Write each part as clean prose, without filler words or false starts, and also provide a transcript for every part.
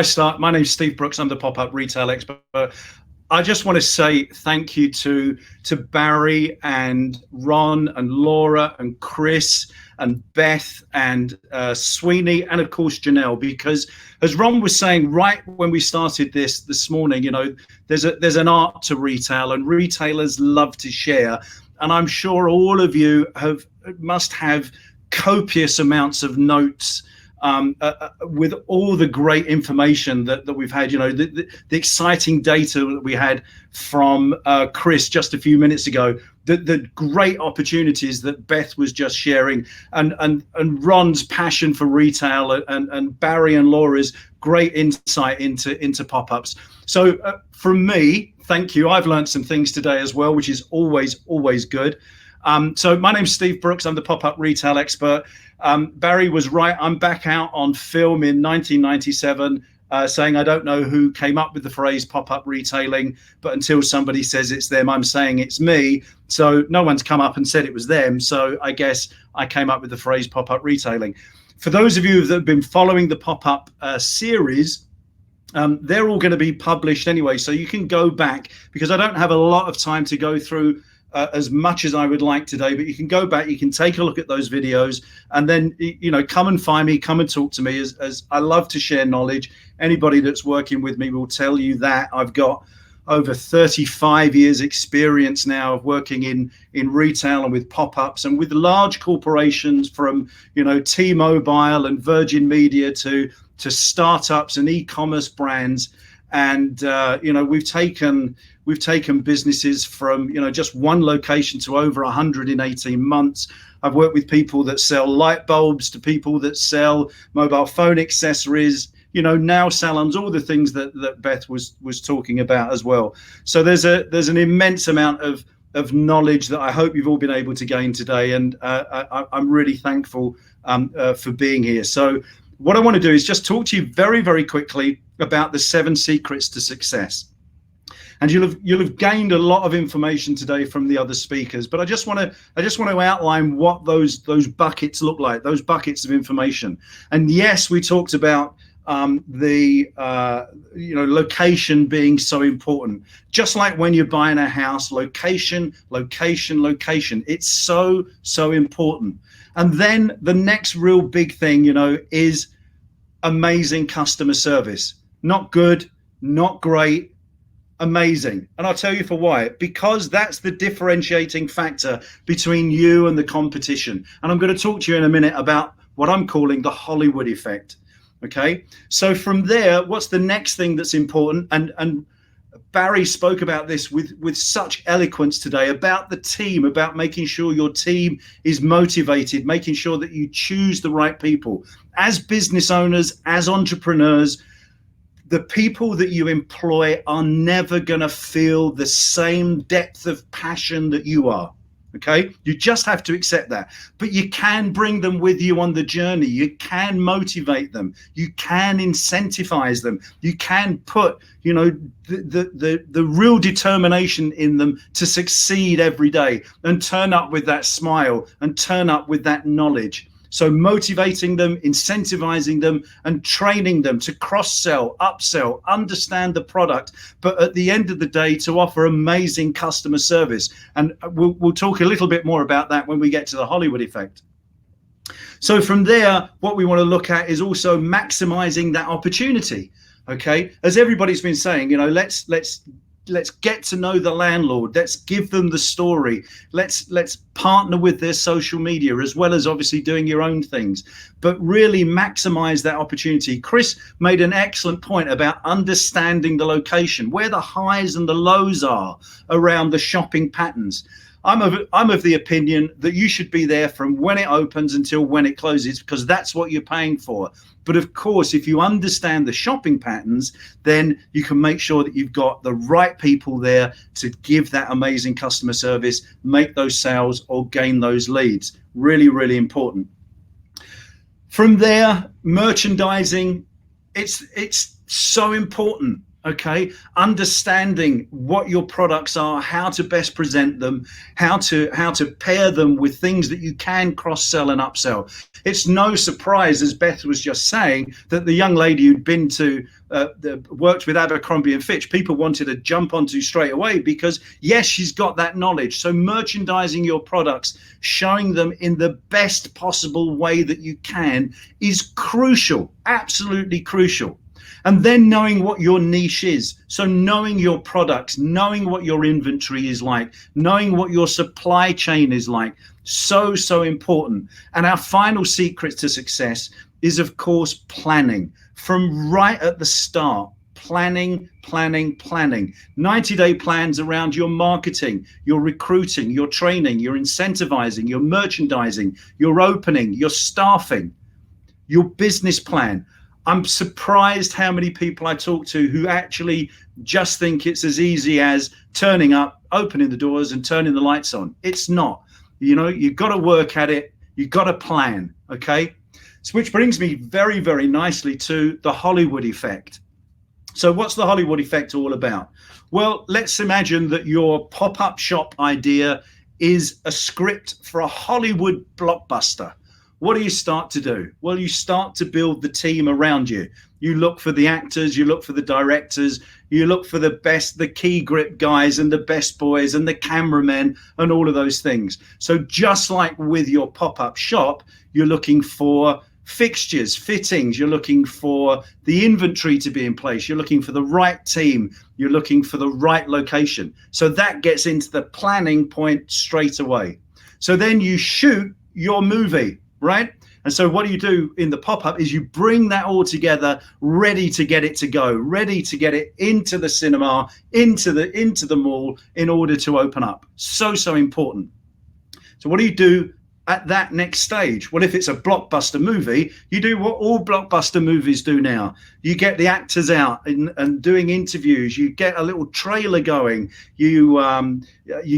start, my name's Steve Brooks. I'm the pop-up retail expert. I just want to say thank you to Barry and Ron and Laura and Chris and Beth and Sweeney and of course Janelle, because as Ron was saying right when we started this morning, you know, there's an art to retail and retailers love to share, and I'm sure all of you must have copious amounts of notes with all the great information that we've had, you know, the exciting data that we had from Chris just a few minutes ago, the great opportunities that Beth was just sharing, and Ron's passion for retail, and Barry and Laura's great insight into pop-ups. So from me, thank you. I've learned some things today as well, which is always good. So my name's Steve Brooks. I'm the pop-up retail expert. Barry was right. I'm back out on film in 1997 saying I don't know who came up with the phrase pop-up retailing, but until somebody says it's them, I'm saying it's me. So no one's come up and said it was them. So I guess I came up with the phrase pop-up retailing. For those of you that have been following the pop-up series, they're all going to be published anyway. So you can go back, because I don't have a lot of time to go through as much as I would like today, but you can go back, you can take a look at those videos, and then, you know, come and find me, come and talk to me, as I love to share knowledge. Anybody that's working with me will tell you that. I've got over 35 years experience now of working in retail and with pop-ups and with large corporations, from, you know, T-Mobile and Virgin Media to startups and e-commerce brands. And you know, we've taken businesses from, you know, just one location to over 100 in 18 months. I've worked with people that sell light bulbs to people that sell mobile phone accessories, you know, nail salons, all the things that Beth was talking about as well. So there's an immense amount of knowledge that I hope you've all been able to gain today, and I'm really thankful for being here. So what I want to do is just talk to you very quickly about the 7 secrets to success. And you'll have gained a lot of information today from the other speakers, but I just want to outline what those buckets look like, those buckets of information. And yes, we talked about you know, location being so important. Just like when you're buying a house, location. It's so important. And then the next real big thing, you know, is amazing customer service. Not good, not great, amazing. And I'll tell you for why. Because that's the differentiating factor between you and the competition. And I'm going to talk to you in a minute about what I'm calling the Hollywood effect. Okay, so from there, what's the next thing that's important? And Barry spoke about this with such eloquence today, about the team, about making sure your team is motivated, making sure that you choose the right people. As business owners, as entrepreneurs, the people that you employ are never going to feel the same depth of passion that you are. Okay, you just have to accept that. But you can bring them with you on the journey. You can motivate them. You can incentivize them. You can put, you know, the real determination in them to succeed every day, and turn up with that smile and turn up with that knowledge. So motivating them, incentivizing them, and training them to cross-sell, upsell, understand the product, but at the end of the day, to offer amazing customer service. And we'll talk a little bit more about that when we get to the Hollywood effect. So from there, what we want to look at is also maximizing that opportunity. Okay, as everybody's been saying, you know, let's get to know the landlord. Let's give them the story. Let's partner with their social media, as well as obviously doing your own things, but really maximize that opportunity. Chris made an excellent point about understanding the location, where the highs and the lows are around the shopping patterns. I'm of the opinion that you should be there from when it opens until when it closes, because that's what you're paying for. But of course, if you understand the shopping patterns, then you can make sure that you've got the right people there to give that amazing customer service, make those sales, or gain those leads. Really important. From there, merchandising, it's so important. Okay, understanding what your products are, how to best present them, how to pair them with things that you can cross sell and upsell. It's no surprise, as Beth was just saying, that the young lady who'd been to worked with Abercrombie and Fitch, people wanted to jump onto straight away because yes, she's got that knowledge. So merchandising your products, showing them in the best possible way that you can, is crucial, absolutely crucial. And then knowing what your niche is. So knowing your products, knowing what your inventory is like, knowing what your supply chain is like. So, so important. And our final secret to success is, of course, planning. From right at the start, planning. 90-day plans around your marketing, your recruiting, your training, your incentivizing, your merchandising, your opening, your staffing, your business plan. I'm surprised how many people I talk to who actually just think it's as easy as turning up, opening the doors and turning the lights on. It's not. You know, you've got to work at it. You've got to plan. Okay. So which brings me very, very nicely to the Hollywood effect. So what's the Hollywood effect all about? Well, let's imagine that your pop-up shop idea is a script for a Hollywood blockbuster. What do you start to do? Well, you start to build the team around you. You look for the actors, you look for the directors, you look for the best, the key grip guys and the best boys and the cameramen and all of those things. So just like with your pop-up shop, you're looking for fixtures, fittings, you're looking for the inventory to be in place, you're looking for the right team, you're looking for the right location. So that gets into the planning point straight away. So then you shoot your movie. Right? And so what do you do in the pop-up is you bring that all together, ready to get it to go, ready to get it into the cinema, into the mall in order to open up. So, so important. So what do you do at that next stage? Well, if it's a blockbuster movie, you do what all blockbuster movies do now. You get the actors out and doing interviews. You get a little trailer going. You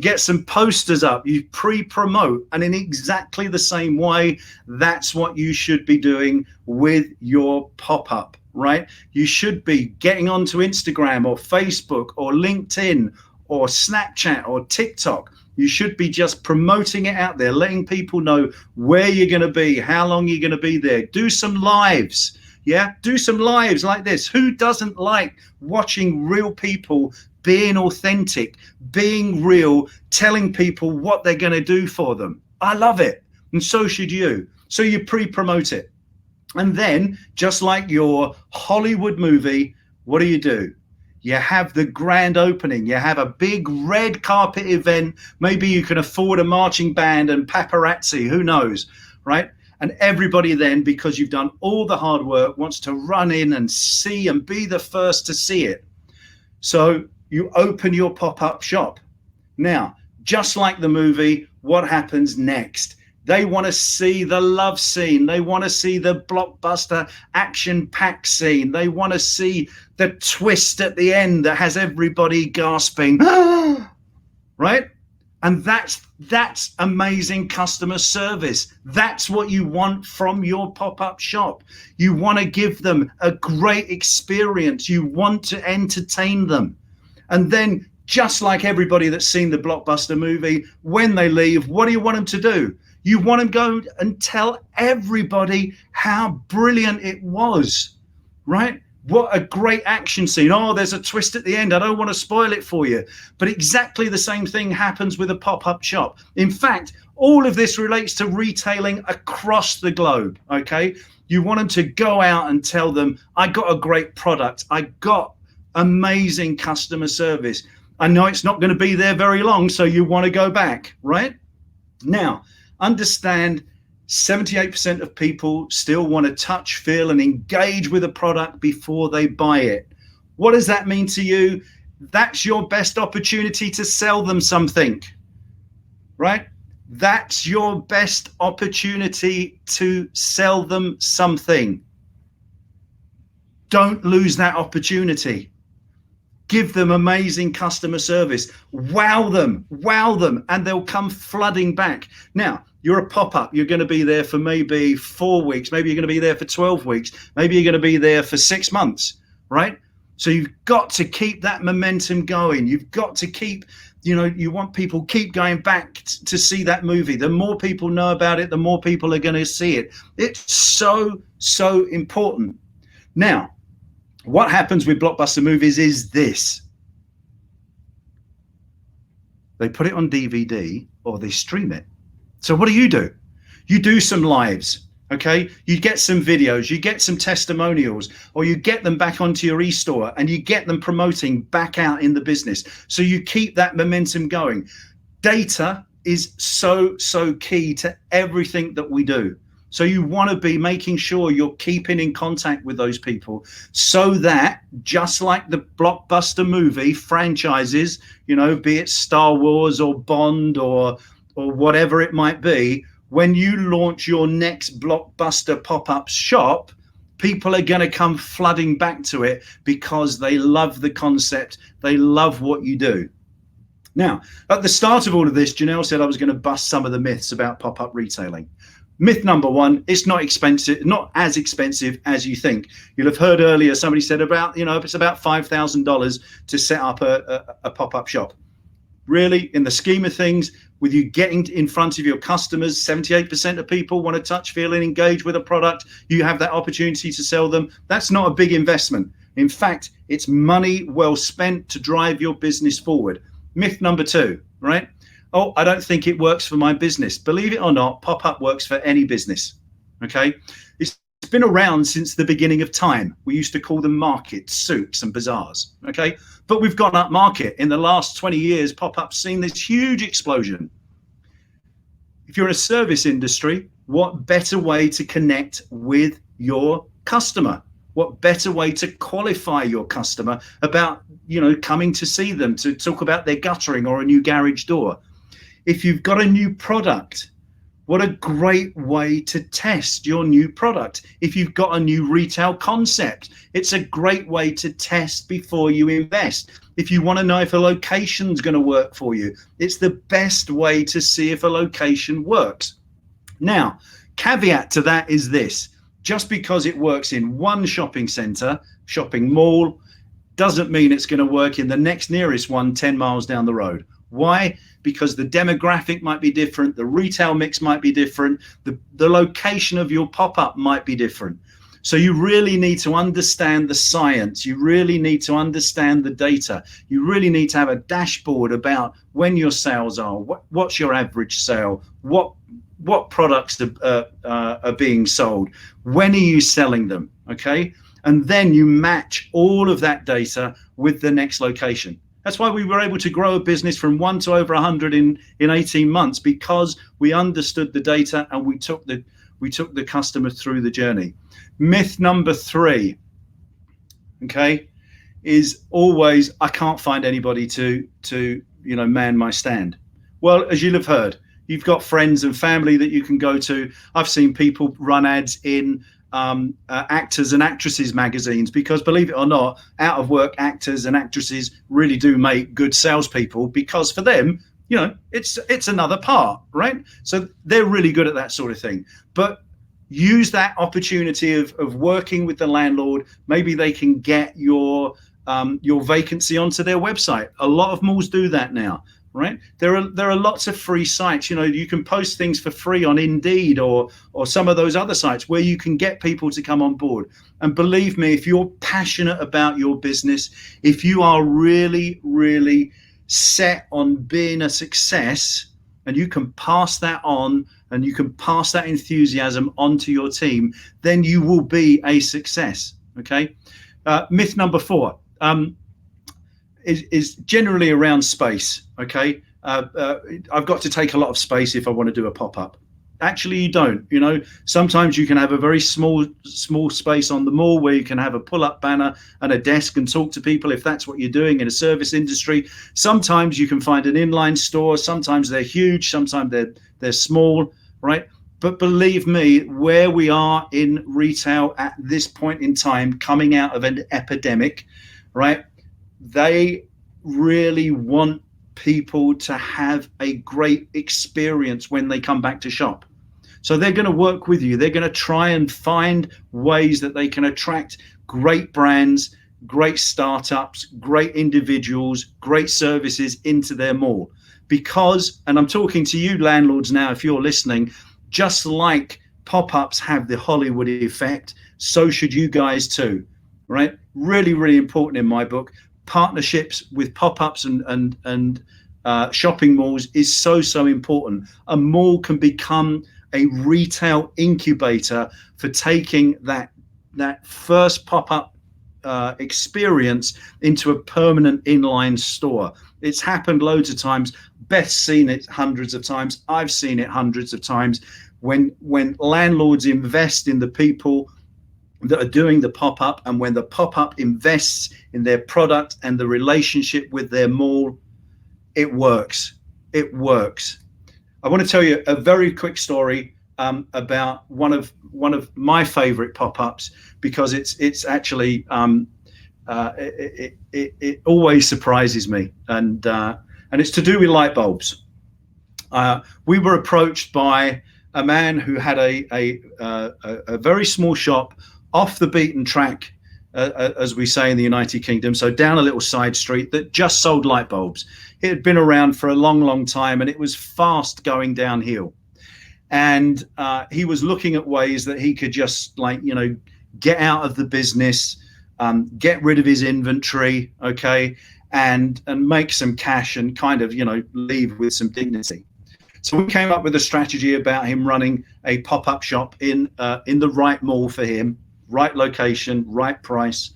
get some posters up. You pre-promote. And in exactly the same way, that's what you should be doing with your pop-up, right? You should be getting onto Instagram or Facebook or LinkedIn or Snapchat or TikTok. You should be just promoting it out there, letting people know where you're going to be, how long you're going to be there. Do some lives. Yeah, do some lives like this. Who doesn't like watching real people being authentic, being real, telling people what they're going to do for them? I love it. And so should you. So you pre-promote it. And then, just like your Hollywood movie, what do? You have the grand opening. You have a big red carpet event. Maybe you can afford a marching band and paparazzi. Who knows, right? And everybody then, because you've done all the hard work, wants to run in and see and be the first to see it. So you open your pop-up shop. Now, just like the movie, what happens next? They want to see the love scene. They want to see the blockbuster action-packed scene. They want to see the twist at the end that has everybody gasping, right? And that's amazing customer service. That's what you want from your pop-up shop. You want to give them a great experience. You want to entertain them. And then, just like everybody that's seen the blockbuster movie, when they leave, what do you want them to do? You want to go and tell everybody how brilliant it was, right? What a great action scene. Oh, there's a twist at the end. I don't want to spoil it for you. But exactly the same thing happens with a pop-up shop. In fact, all of this relates to retailing across the globe, okay? You want them to go out and tell them, I got a great product. I got amazing customer service. I know it's not going to be there very long, so you want to go back, right? Now, understand 78% of people still want to touch, feel, and engage with a product before they buy it. What does that mean to you? That's your best opportunity to sell them something, right? That's your best opportunity to sell them something. Don't lose that opportunity. Give them amazing customer service. Wow them, and they'll come flooding back. Now, you're a pop-up. You're going to be there for maybe 4 weeks. Maybe you're going to be there for 12 weeks. Maybe you're going to be there for 6 months, right? So you've got to keep that momentum going. You've got to keep, you want people keep going back to see that movie. The more people know about it, the more people are going to see it. It's so, so important. Now, what happens with blockbuster movies is this. They put it on DVD or they stream it. So what do? You do some lives, okay? You get some videos, you get some testimonials, or you get them back onto your e-store and you get them promoting back out in the business. So you keep that momentum going. Data is so, so key to everything that we do. So you want to be making sure you're keeping in contact with those people so that, just like the blockbuster movie franchises, be it Star Wars or Bond or whatever it might be, when you launch your next blockbuster pop-up shop, people are going to come flooding back to it because they love the concept. They love what you do. Now, at the start of all of this, Janelle said I was going to bust some of the myths about pop-up retailing. Myth number one, it's not expensive, not as expensive as you think. You'll have heard earlier, somebody said about, it's about $5,000 to set up a pop-up shop. Really, in the scheme of things, with you getting in front of your customers, 78% of people want to touch, feel, and engage with a product. You have that opportunity to sell them. That's not a big investment. In fact, it's money well spent to drive your business forward. Myth number two, right? Oh, I don't think it works for my business. Believe it or not, pop-up works for any business, okay? It's been around since the beginning of time. We used to call them markets, souks, and bazaars, okay? But we've gone up market. In the last 20 years, pop-up's seen this huge explosion. If you're in a service industry, what better way to connect with your customer? What better way to qualify your customer about, coming to see them, to talk about their guttering or a new garage door? If you've got a new product, what a great way to test your new product. If you've got a new retail concept, it's a great way to test before you invest. If you want to know if a location's going to work for you, it's the best way to see if a location works. Now, caveat to that is this. Just because it works in one shopping center, shopping mall, doesn't mean it's going to work in the next nearest one 10 miles down the road. Why? Because the demographic might be different, the retail mix might be different, the location of your pop-up might be different. So you really need to understand the science. You really need to understand the data. You really need to have a dashboard about when your sales are, what's your average sale, what products are being sold, when are you selling them, okay? And then you match all of that data with the next location. That's why we were able to grow a business from 1 to over 100 in 18 months, because we understood the data and we took the customer through the journey. Myth number 3, okay, is always, I can't find anybody to man my stand. Well, as you'll have heard, you've got friends and family that you can go to. I've seen people run ads in actors and actresses magazines, because believe it or not, out of work actors and actresses really do make good salespeople, because for them, it's another part, right? So they're really good at that sort of thing. But use that opportunity of working with the landlord. Maybe they can get your vacancy onto their website. A lot of malls do that now. Right, there are lots of free sites. You can post things for free on Indeed or some of those other sites where you can get people to come on board. And believe me, if you're passionate about your business, if you are really, really set on being a success, and you can pass that on and you can pass that enthusiasm onto your team, then you will be a success. Okay. Myth number 4. Is generally around space. Okay, I've got to take a lot of space if I want to do a pop-up. Actually, you don't. Sometimes you can have a very small space on the mall where you can have a pull-up banner and a desk and talk to people, if that's what you're doing in a service industry. Sometimes you can find an inline store. Sometimes they're huge. Sometimes they're small, right? But believe me, where we are in retail at this point in time, coming out of an epidemic, right? They really want people to have a great experience when they come back to shop. So they're going to work with you. They're going to try and find ways that they can attract great brands, great startups, great individuals, great services into their mall. Because, and I'm talking to you landlords now, if you're listening, just like pop-ups have the Hollywood effect, so should you guys too, right? Really, really important in my book. Partnerships with pop-ups and shopping malls is so important. A mall can become a retail incubator for taking that first pop-up experience into a permanent inline store. It's happened loads of times. Beth's seen it hundreds of times. I've seen it hundreds of times. When landlords invest in the people that are doing the pop-up, and when the pop-up invests in their product and the relationship with their mall, it works. It works. I want to tell you a very quick story about one of my favorite pop-ups, because it's actually it always surprises me, and it's to do with light bulbs. We were approached by a man who had a very small shop off the beaten track, as we say in the United Kingdom, so down a little side street, that just sold light bulbs. It had been around for a long time, and it was fast going downhill. And he was looking at ways that he could just, like, you know, get out of the business, get rid of his inventory, okay, and make some cash and kind of, you know, leave with some dignity. So we came up with a strategy about him running a pop-up shop in the right mall for him, right location, right price.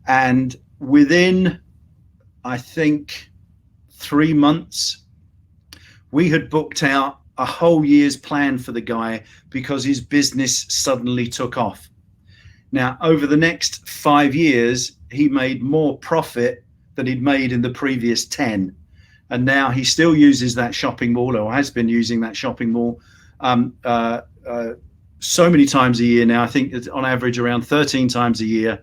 And within, I think, 3 months, we had booked out a whole year's plan for the guy, because his business suddenly took off. Now, over the next 5 years, he made more profit than he'd made in the previous 10. And now he still uses that shopping mall, or has been using that shopping mall so many times a year now. I think it's on average around 13 times a year.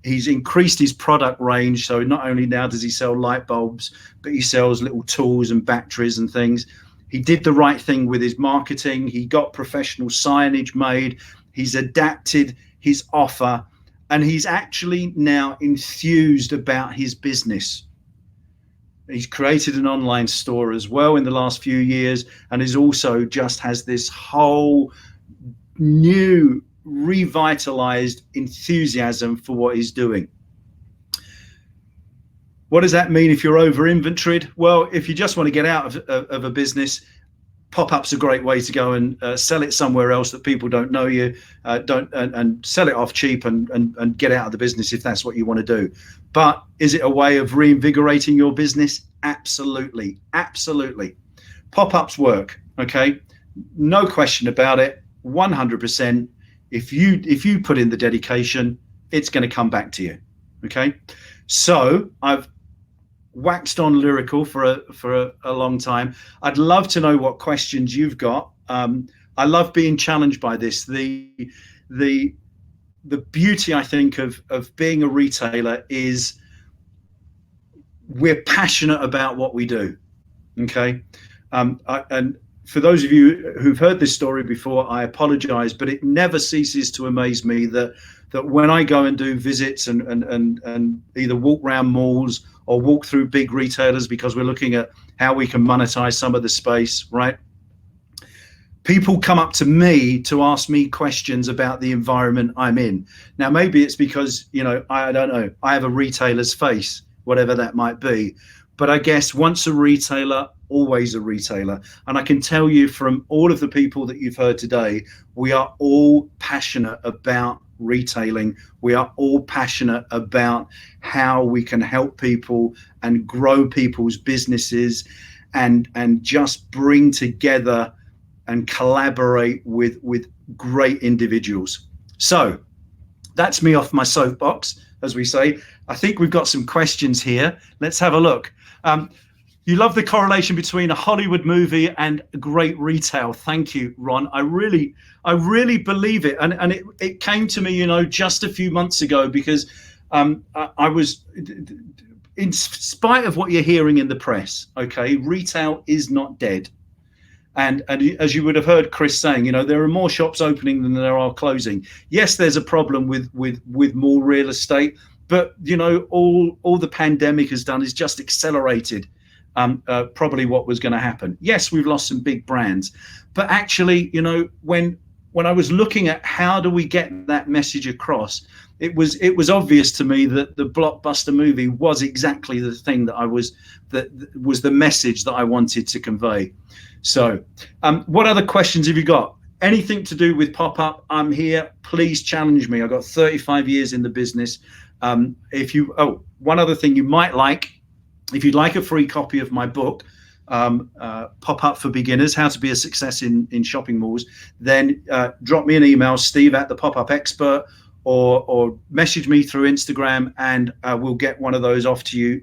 He's increased his product range. So not only now does he sell light bulbs, but he sells little tools and batteries and things. He did the right thing with his marketing. He got professional signage made. He's adapted his offer, and he's actually now enthused about his business. He's created an online store as well in the last few years, and is also just has this whole new revitalized enthusiasm for what he's doing. What does that mean if you're over inventoried? Well, if you just want to get out of a business, pop-up's a great way to go and sell it somewhere else that people don't know you, and sell it off cheap and get out of the business if that's what you want to do. But is it a way of reinvigorating your business? Absolutely, absolutely. Pop-ups work, okay? No question about it, 100%. If you put in the dedication, it's going to come back to you, okay? So I've waxed on lyrical for a long time. I'd love to know what questions you've got. I love being challenged by this. The beauty, I think, of being a retailer is we're passionate about what we do. Okay, and for those of you who've heard this story before, I apologize, but it never ceases to amaze me that when I go and do visits and either walk around malls or walk through big retailers, because we're looking at how we can monetize some of the space, right? People come up to me to ask me questions about the environment I'm in. Now, maybe it's because, you know, I don't know, I have a retailer's face, whatever that might be. But I guess once a retailer, always a retailer. And I can tell you from all of the people that you've heard today, we are all passionate about retailing. We are all passionate about how we can help people and grow people's businesses and just bring together and collaborate with great individuals. So that's me off my soapbox, as we say. I think we've got some questions here. Let's have a look. You love the correlation between a Hollywood movie and great retail. Thank you, Ron. I really believe it. And it came to me, you know, just a few months ago, because I was, in spite of what you're hearing in the press, okay, retail is not dead. And as you would have heard Chris saying, you know, there are more shops opening than there are closing. Yes, there's a problem with more real estate, But you know, all the pandemic has done is just accelerated probably what was going to happen. Yes, we've lost some big brands, but actually, you know, when I was looking at how do we get that message across, it was obvious to me that the blockbuster movie was exactly the thing that was the message that I wanted to convey. So, what other questions have you got? Anything to do with pop-up, I'm here. Please challenge me. I've got 35 years in the business. One other thing you might like, if you'd like a free copy of my book, Pop-Up for Beginners, How to Be a Success in Shopping Malls, then drop me an email, steve@thepopupexpert, or message me through Instagram, and we'll get one of those off to you